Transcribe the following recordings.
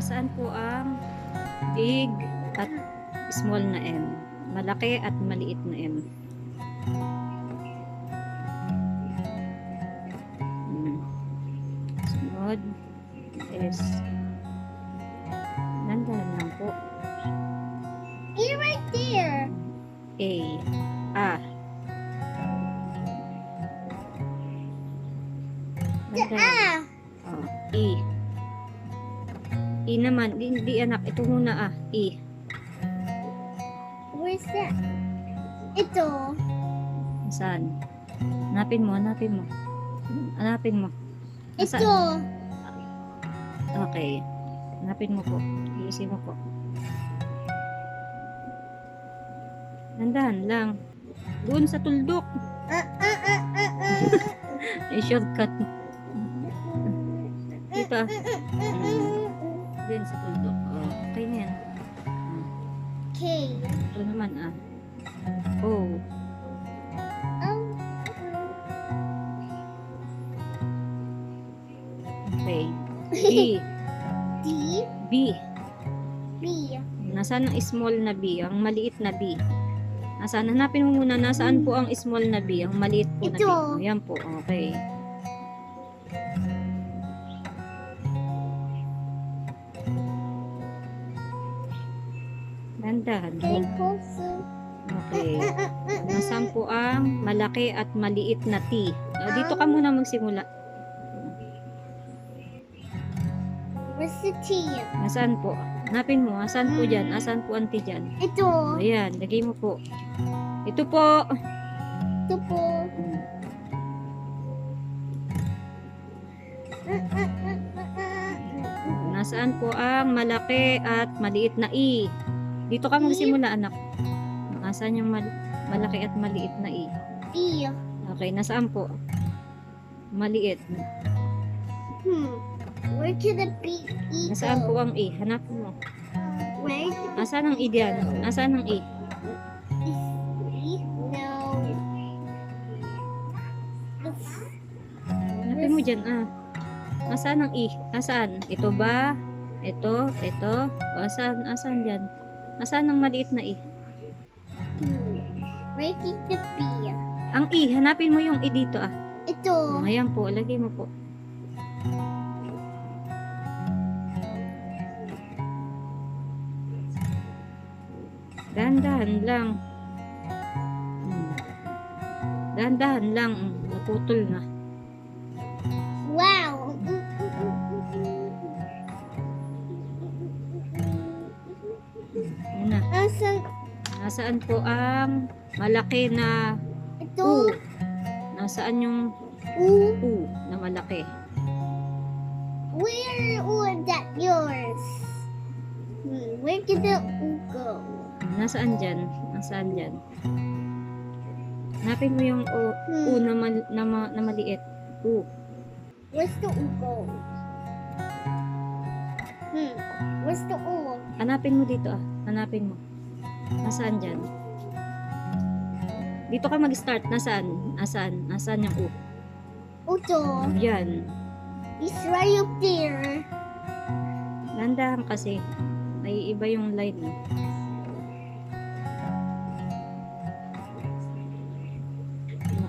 Nasaan po ang big at small na M? Malaki at maliit na M. Sunod is nandahan lang po. Right there. A. Nandahan. Oh, E. E naman. Di anak. Ito muna E. Where's that? Ito. Saan? Hanapin mo. Hanapin mo. Nasaan? Ito. Okay. Hanapin mo po. Iusin mo po. Nandahan lang. Doon sa tuldok. Ay, shortcut. Dito. Doon sa tuldok. Oh, okay na yan. K. Ito naman O. Okay. B. D. B. B. Nasaan ang small na B? Ang maliit na B. Nasaan? Hanapin mo muna. Nasaan po ang small na B? Ang maliit po na B. Ito. Ayan po. Okay. Dandahan po. K closer. Okay. Nasaan po ang malaki at maliit na T? Dito ka muna magsimula. Where's the T? Nasaan po? Hanapin mo. Nasaan po dyan? Nasaan po ang T dyan? Ito. Ayan. Lagay mo po. Ito po. Ito po. Nasaan po ang malaki at maliit na I? Dito ka magsimula, anak. Nasaan yung malaki at maliit na I? E. Okay, nasaan po? Maliit. Where could it be? E Nasaan po go? ang I? Hanapin mo. Where? Nasaan ang I diyan? Nasaan ang I? E? No. Hanapin mo dyan, Nasaan ang I? Nasaan? Ito ba? Ito? Ito? O, asan dyan? Nasaan ang maliit na I? Where could it be? Ang I, hanapin mo yung I dito, Ito. Ayan po, lagay mo po. Dahan-dahan lang. Dahan-dahan lang. Naputol na. Wow. Ayan na. Asan? Nasaan po ang malaki na Ito. U? Nasaan yung U. U na malaki? Where was that yours? Where did the U go? Nasaan dyan? Nasaan dyan? Hanapin mo yung U na maliit. U. Where's the U go? Where's the U? Hanapin mo dito, Hanapin mo. Nasaan dyan? Dito ka mag-start. Nasaan? Nasaan yung U? Ito. Yan. It's right up there. Landahan kasi. May iba yung line.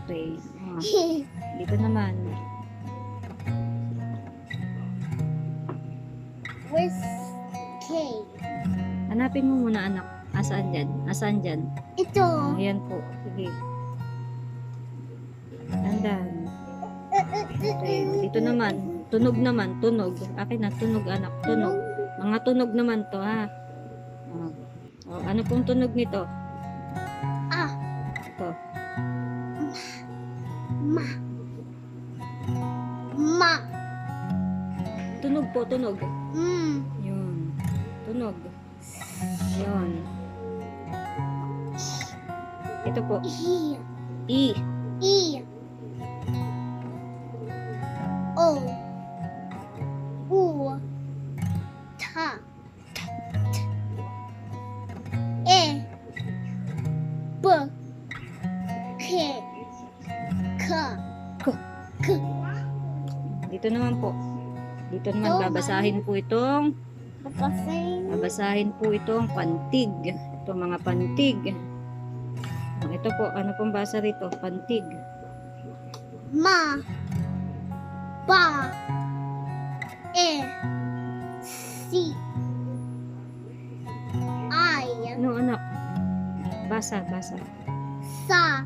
Okay. Dito naman. Where's K? Hanapin mo muna, anak. Asaan dyan? Asaan dyan? Ito. Ayan po. Sige. Landahan. Okay. Dito naman. Tunog naman. Tunog. Akin na. Tunog, anak. Tunog. Mga tunog naman to, ha? Ano pong tunog nito? Ito. Ma. Ma. Tunog po, tunog. Yun. Tunog. Yun. Ito po. E. E. E. O. U. Ta. E. B. K. K. Dito naman po. Dito naman Ito, babasahin po itong Babasahin. Babasahin po itong pantig. Ito mga pantig. Ito po, ano pong basa rito? Pantig. Ma. Ba. E. Si. I. Ano anak? Basa. Sa.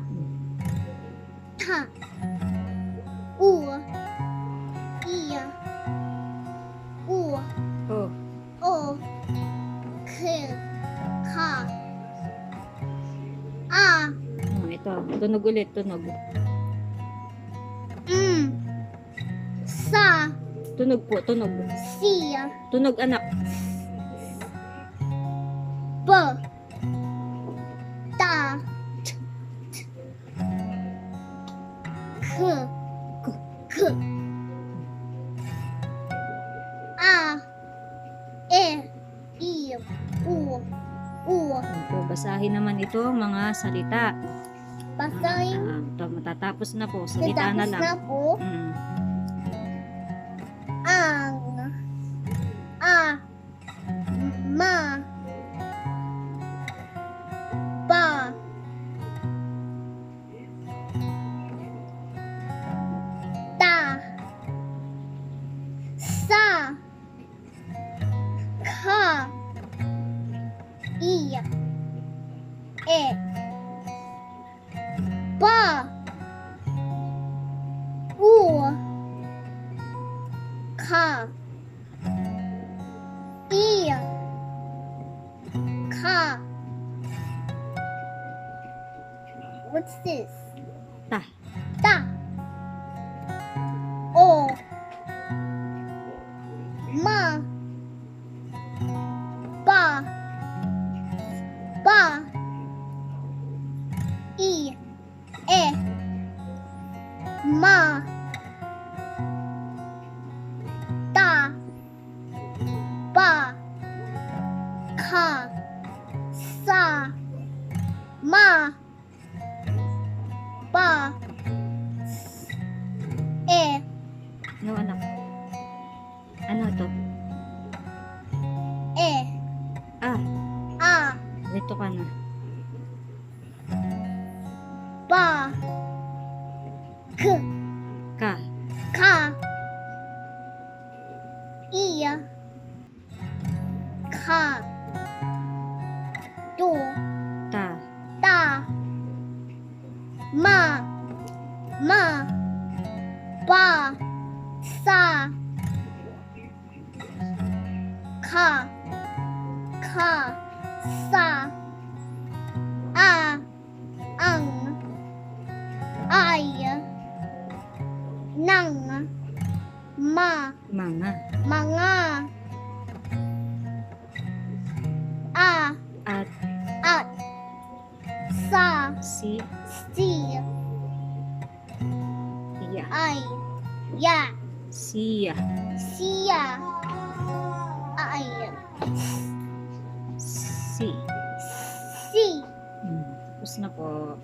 Ta. U. I. U. Oh, O. K. Ka. A. ito. Tunog ulit, tunog. Sa. Tunog po, tunog. Si. Tunog anak. B. Ta. K. K. A. E. I. U. U. Po, basahin naman ito mga salita. Basahin. Ito, matatapos na po. Salita na Natapos lang. na po. Ang. A. Ma. Ba. Ta. Sa. Ka. I. E. Ba. U. Ka. I. Ka. What's this? Ta. Ta. O. Ma. Ba. Ba. I. E. Ma. Ta. Ba. Ka. Sa. Ma. Ba. E. Ano anak? Ano ito? E. Ah, A. dito ka na. Ba. K. Ka. Ka. I. Ka. Do. Ta. Ta. Ma. Ma. Ba. Sa. Ka. Ka. Sa. A. Ang. Ay. Nang. Ma. Mga. Mga. A. At. At. Sa. Si. Si. Ya. Ay. Ya. Siya. Siya. Ay. Si. Si. Tapos na po.